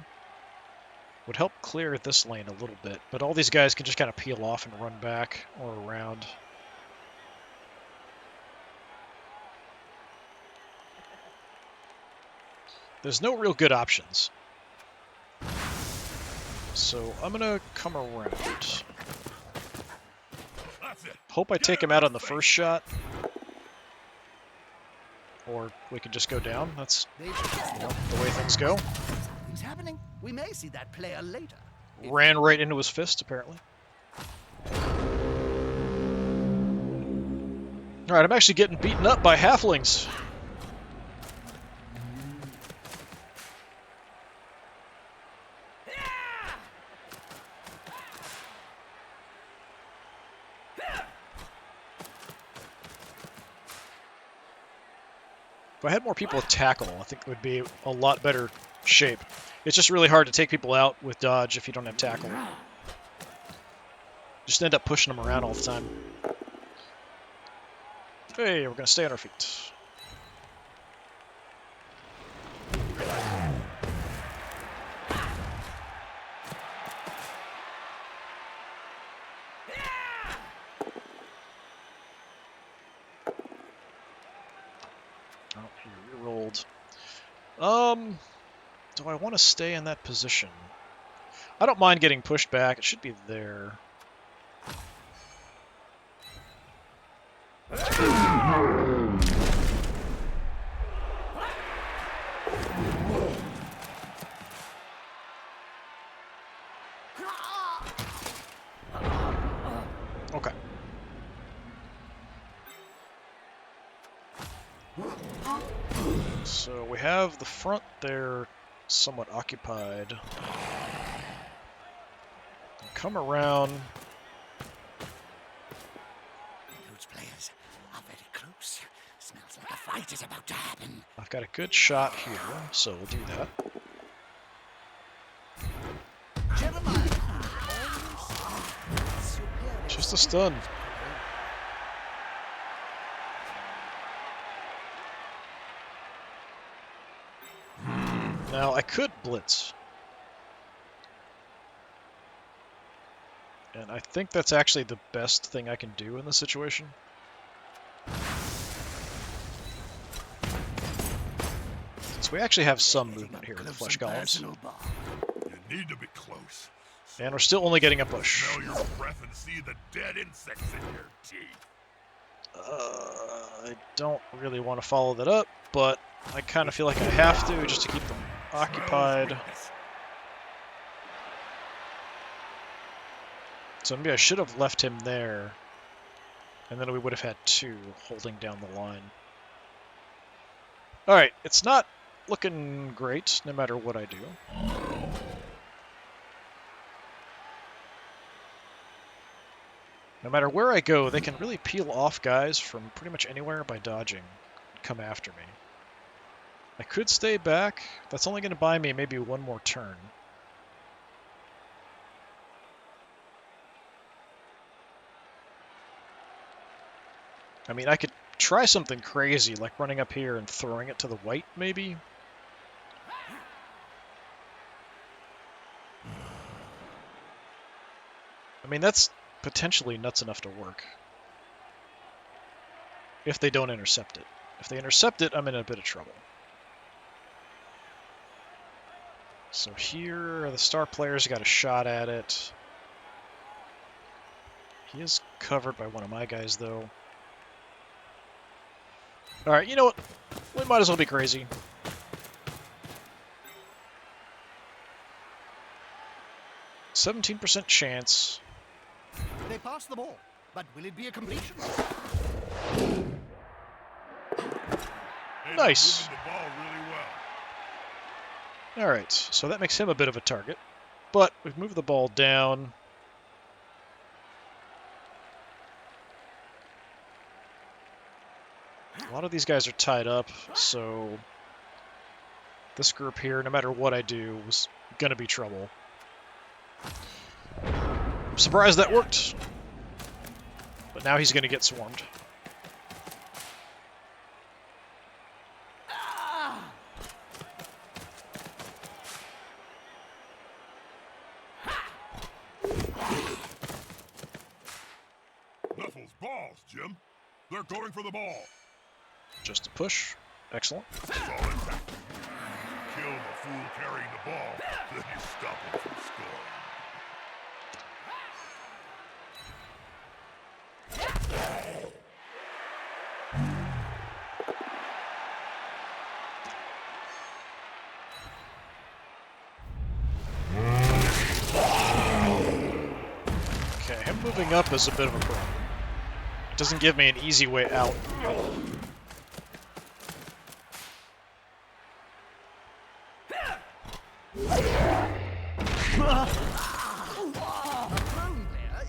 Would help clear this lane a little bit, but all these guys can just kind of peel off and run back or around. There's no real good options. So I'm going to come around. That's it. Hope I take him out on the first shot. Or we could just go down. That's the way things go. Something's happening. We may see that player later. Ran right into his fist, apparently. Alright, I'm actually getting beaten up by halflings. If I had more people with tackle, I think it would be a lot better shape. It's just really hard to take people out with dodge if you don't have tackle. Just end up pushing them around all the time. Hey, we're going to stay on our feet. Oh, he re-rolled. Do I want to stay in that position? I don't mind getting pushed back. It should be there. Okay. So we have the front there somewhat occupied. Come around. Those players are very close. Smells like a fight is about to happen. I've got a good shot here, so we'll do that. Jeremiah. Just a stun. Now, I could blitz. And I think that's actually the best thing I can do in this situation. Since we actually have some movement here with the flesh golems. You need to be close. And we're still only getting a push. Smell your breath and see the dead insects in your teeth. I don't really want to follow that up, but I kind of feel like I have to just to keep them occupied. So maybe I should have left him there, and then we would have had 2 holding down the line. Alright, it's not looking great, no matter what I do. No matter where I go, they can really peel off guys from pretty much anywhere by dodging and come after me. I could stay back. That's only going to buy me maybe 1 more turn. I mean, I could try something crazy, like running up here and throwing it to the white, maybe? I mean, that's potentially nuts enough to work. If they don't intercept it. If they intercept it, I'm in a bit of trouble. So here, the star players got a shot at it. He is covered by one of my guys, though. Alright, you know what? We might as well be crazy. %17% chance. They pass the ball, but will it be a completion? Nice. Moving the ball really well. Alright, so that makes him a bit of a target. But we've moved the ball down. A lot of these guys are tied up, so this group here, no matter what I do, was gonna be trouble. I'm surprised that worked. But now he's gonna get swarmed. Knuckles balls, Jim. They're going for the ball. Just a push. Excellent. It's all intact. Kill the fool carrying the ball, then you stop him from scoring. Okay, him moving up is a bit of a problem. It doesn't give me an easy way out.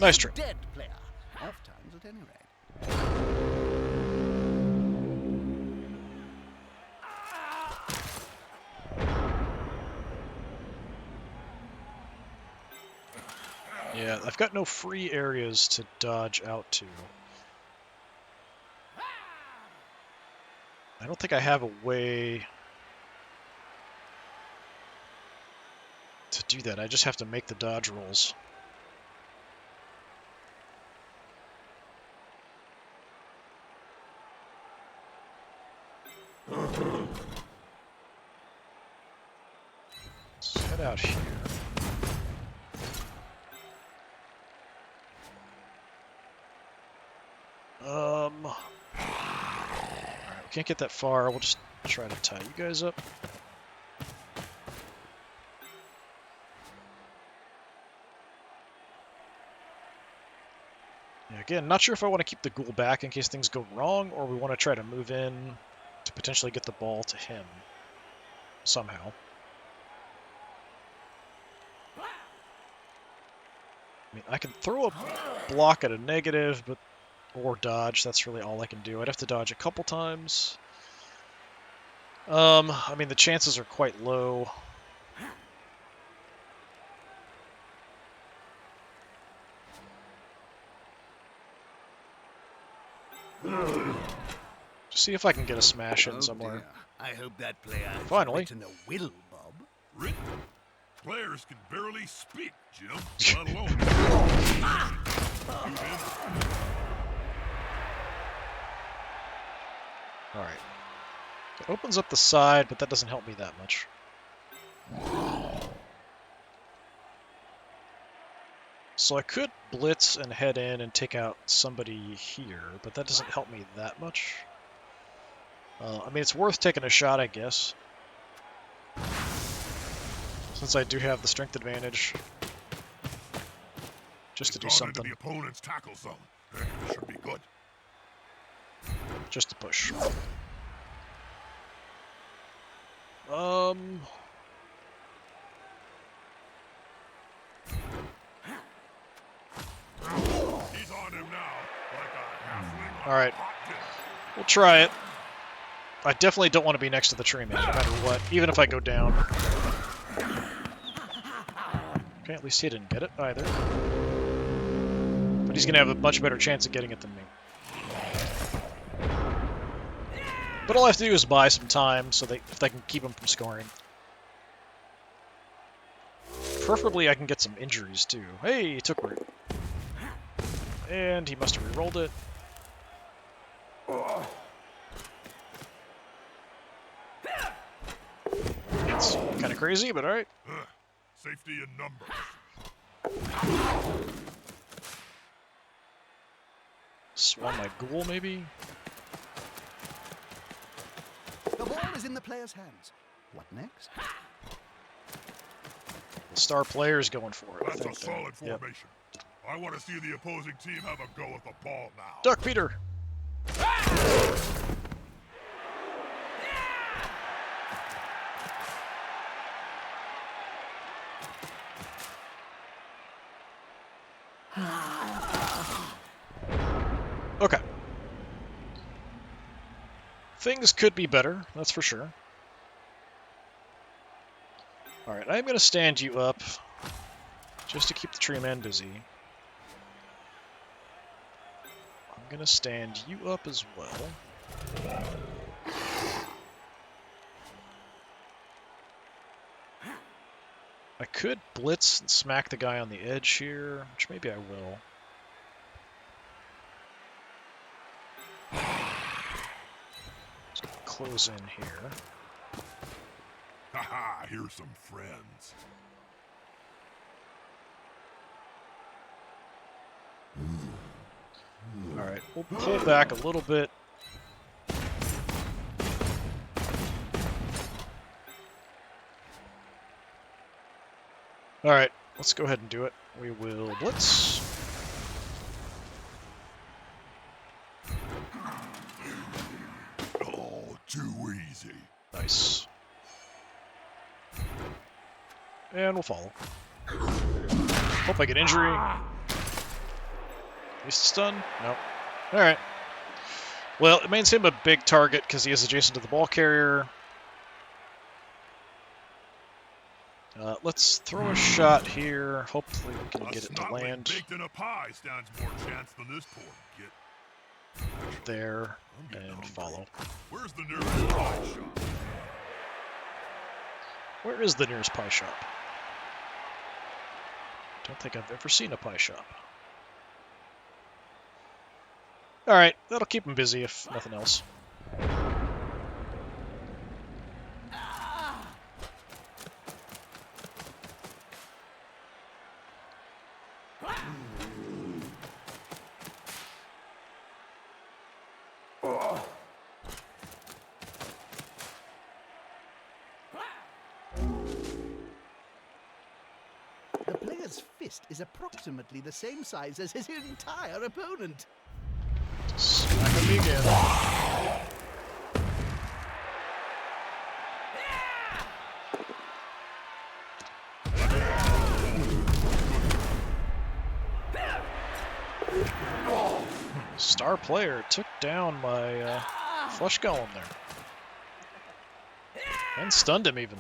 Nice trick. Dead player. Off times at any rate. Yeah, I've got no free areas to dodge out to. I don't think I have a way to do that. I just have to make the dodge rolls. Let's head out here. Alright, we can't get that far. We'll just try to tie you guys up. Yeah, again, not sure if I want to keep the ghoul back in case things go wrong, or we want to try to move in to potentially get the ball to him somehow. I mean, I can throw a block at a negative, but or dodge. That's really all I can do. I'd have to dodge a couple times. I mean, the chances are quite low. Just see if I can get a smash in somewhere. Dear. I hope that player has Finally. written a will, Bob. Written? Players can barely speak, Jim, let alone... You in? Alright. It opens up the side, but that doesn't help me that much. So I could blitz and head in and take out somebody here, but that doesn't help me that much. I mean, it's worth taking a shot, I guess. Since I do have the strength advantage. Just to do Gone into something. the opponent's tackle zone. This should be good. Just to push. He's on him now, like a halfling. Alright. We'll try it. I definitely don't want to be next to the tree man, no matter what, even if I go down. Okay, at least he didn't get it either. But he's going to have a much better chance of getting it than me. But all I have to do is buy some time so if they can keep him from scoring. Preferably I can get some injuries too. Hey, he took root. And he must have re-rolled it. It's kind of crazy, but alright. Safety in numbers. Spawn my ghoul, maybe? The ball is in the player's hands. What next? The star player's going for it. I That's a think, solid Yep. formation. I want to see the opposing team have a go at the ball now. Duck Peter! Okay. Things could be better, that's for sure. Alright, I'm going to stand you up just to keep the tree man busy. I'm going to stand you up as well. I could blitz and smack the guy on the edge here, which maybe I will. Just gonna close in here. Haha, here's some friends. Alright, we'll pull back a little bit. Alright, let's go ahead and do it. We will blitz. Oh, too easy. Nice. And we'll follow. Hope I get injury. At least a stun? No. Alright. Well, it makes him a big target because he is adjacent to the ball carrier. Let's throw a shot here. Hopefully we can get it to land baked in a pie stands more chance than this poor git. there I'm getting and hungry. follow. Where's the nearest pie shop? Where is the nearest pie shop? Don't think I've ever seen a pie shop. Alright, that'll keep him busy if nothing else. The player's fist is approximately the same size as his entire opponent. Smack him again. Star player took down my flesh golem there. And stunned him even.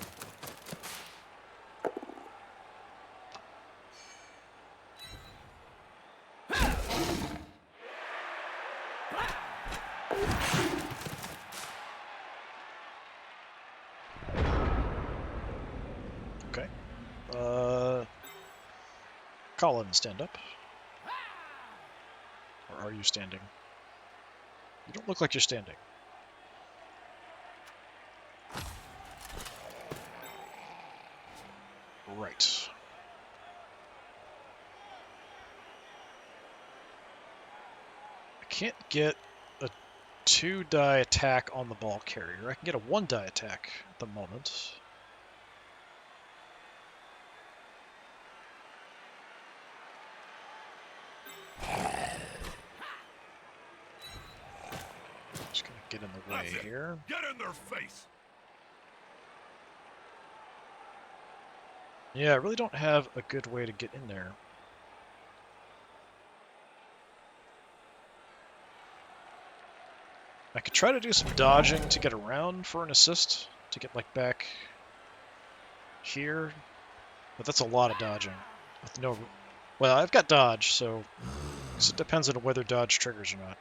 Okay. Colin, stand up. Or are you standing? You don't look like you're standing. Right. I can't get a 2-die attack on the ball carrier. I can get a 1-die attack at the moment. Just gonna get in the way That's it. here. Get in their face. Yeah, I really don't have a good way to get in there. I could try to do some dodging to get around for an assist, to get like back here, but that's a lot of dodging. With no, well, I've got dodge, so it depends on whether dodge triggers or not.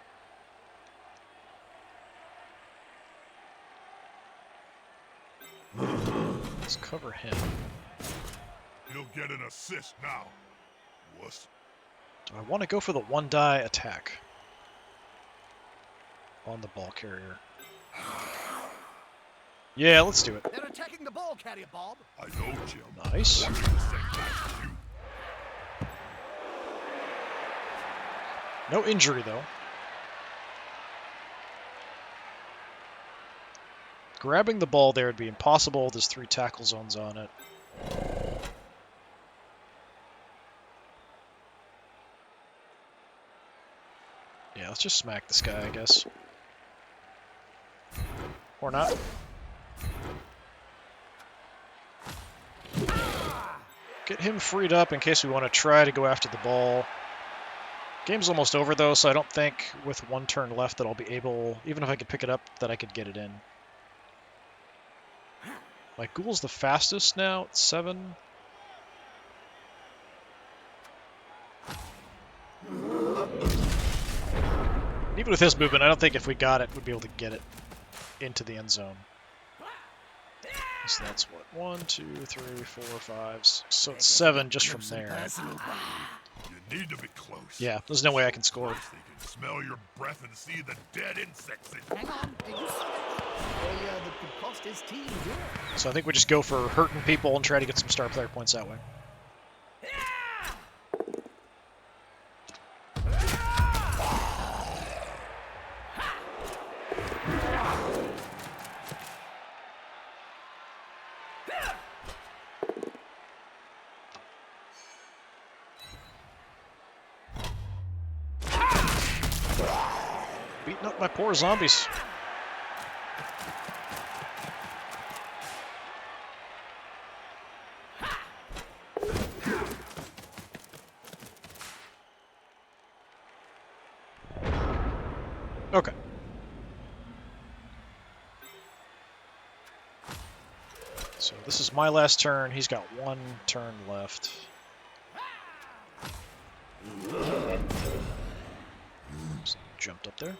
Let's cover him. You'll get an assist now. Wuss. Do I want to go for the 1-die attack on the ball carrier? Yeah, let's do it. They're attacking the ball carrier, Bob. I know, Jim. Nice. I'm gonna send back to you. No injury, though. Grabbing the ball there would be impossible. There's 3 tackle zones on it. Yeah, let's just smack this guy, I guess. Or not. Get him freed up in case we want to try to go after the ball. Game's almost over, though, so I don't think with 1 turn left that I'll be able, even if I could pick it up, that I could get it in. My ghoul's the fastest now, at 7. Even with his movement, I don't think if we got it, we'd be able to get it into the end zone. So that's what? 1, 2, 3, 4, 5, 6. So it's 7 just from there. You need to be close. Yeah, there's no way I can score. They can smell your breath and see the dead insects in Hang on. Did you see that? That could cost his team. So I think we just go for hurting people and try to get some star player points that way. Beating up my poor zombies. Okay. So this is my last turn. He's got 1 turn left. Just jumped up there.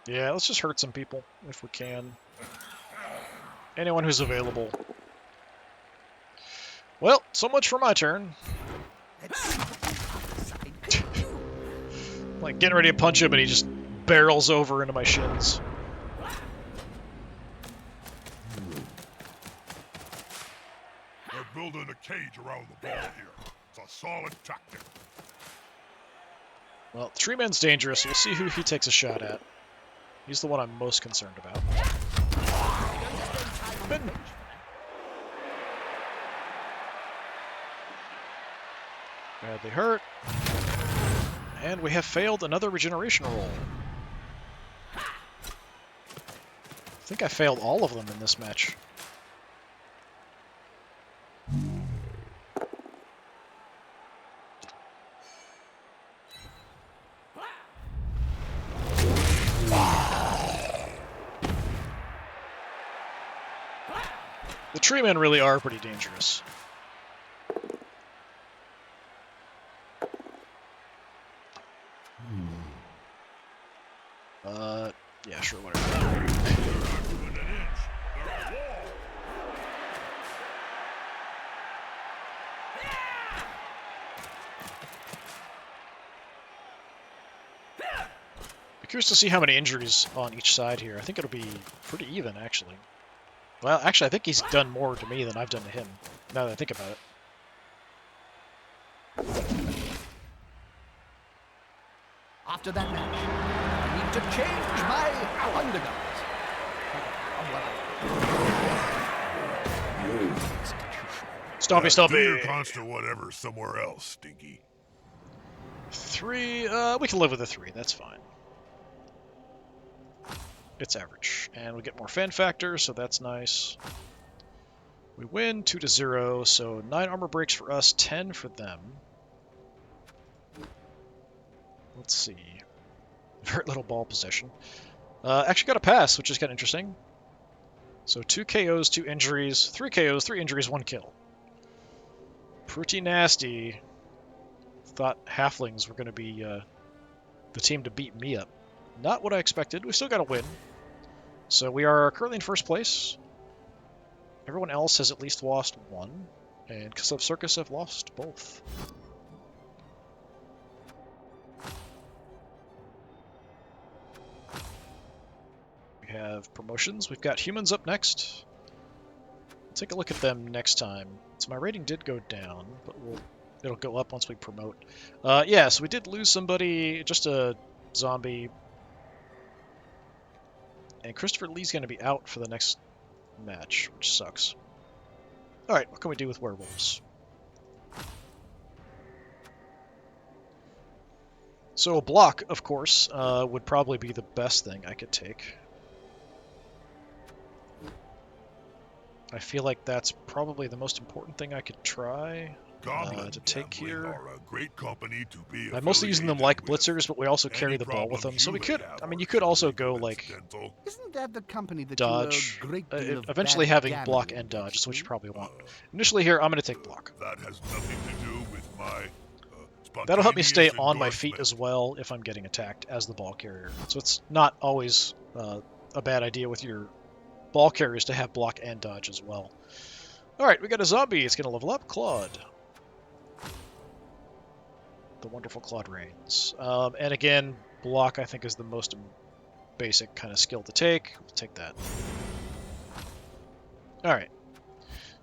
Yeah, let's just hurt some people if we can. Anyone who's available. Well, so much for my turn. Like, getting ready to punch him and he just barrels over into my shins. They're building a cage around the ball here. It's a solid tactic. Well, 3-man's dangerous. We'll see who he takes a shot at. He's the one I'm most concerned about. Been. Badly hurt. And we have failed another regeneration roll. I think I failed all of them in this match. The tree men really are pretty dangerous. Yeah, sure, whatever. Be curious to see how many injuries on each side here. I think it'll be pretty even, actually. Well, actually, I think he's done more to me than I've done to him, now that I think about it. After that match, I need to change my undergarments. Stompy, Do your stompy! constant whatever somewhere else, Stinky. 3, we can live with a 3, that's fine. It's average. And we get more fan factor, so that's nice. We win 2-0, so 9 armor breaks for us, 10 for them. Let's see. Very little ball possession. Actually got a pass, which is kind of interesting. So 2 KOs, 2 injuries, 3 KOs, 3 injuries, 1 kill. Pretty nasty. Thought halflings were going to be the team to beat me up. Not what I expected. We still got to win. So we are currently in first place. Everyone else has at least lost 1. And Kasov Circus have lost both. We have promotions. We've got humans up next. We'll take a look at them next time. So my rating did go down, but we'll It'll go up once we promote. Yeah, so we did lose somebody, just a zombie. And Christopher Lee's going to be out for the next match, which sucks. Alright, what can we do with werewolves? So a block, of course, would probably be the best thing I could take. I feel like that's probably the most important thing I could try to take here. Are a great company to be I'm mostly using them like affiliated with. blitzers, but we also carry Any the ball with them. problems So we you could, may have I mean, are you could also surely go like coincidental. Isn't that the company that dodge. do a great deal of Eventually bad having damage block in, and dodge is what you don't probably want. Initially here, I'm going to take block. That has nothing to do with my That'll help me stay spontaneous on my feet endorsement. as well if I'm getting attacked as the ball carrier. So it's not always a bad idea with your ball carriers to have block and dodge as well. Alright, we got a zombie. It's going to level up. Claude. The wonderful Claude Rains. And again, block I think is the most basic kind of skill to take. We'll take that. Alright.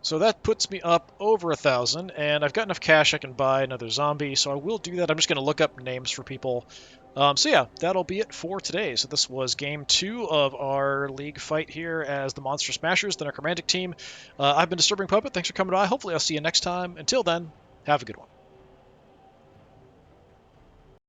So that puts me up over 1,000, and I've got enough cash I can buy another zombie, so I will do that. I'm just going to look up names for people. So yeah, that'll be it for today. So this was Game 2 of our league fight here as the Monstrous Smashers, the Necromantic team. I've been Disturbing Puppet. Thanks for coming by. Hopefully I'll see you next time. Until then, have a good one.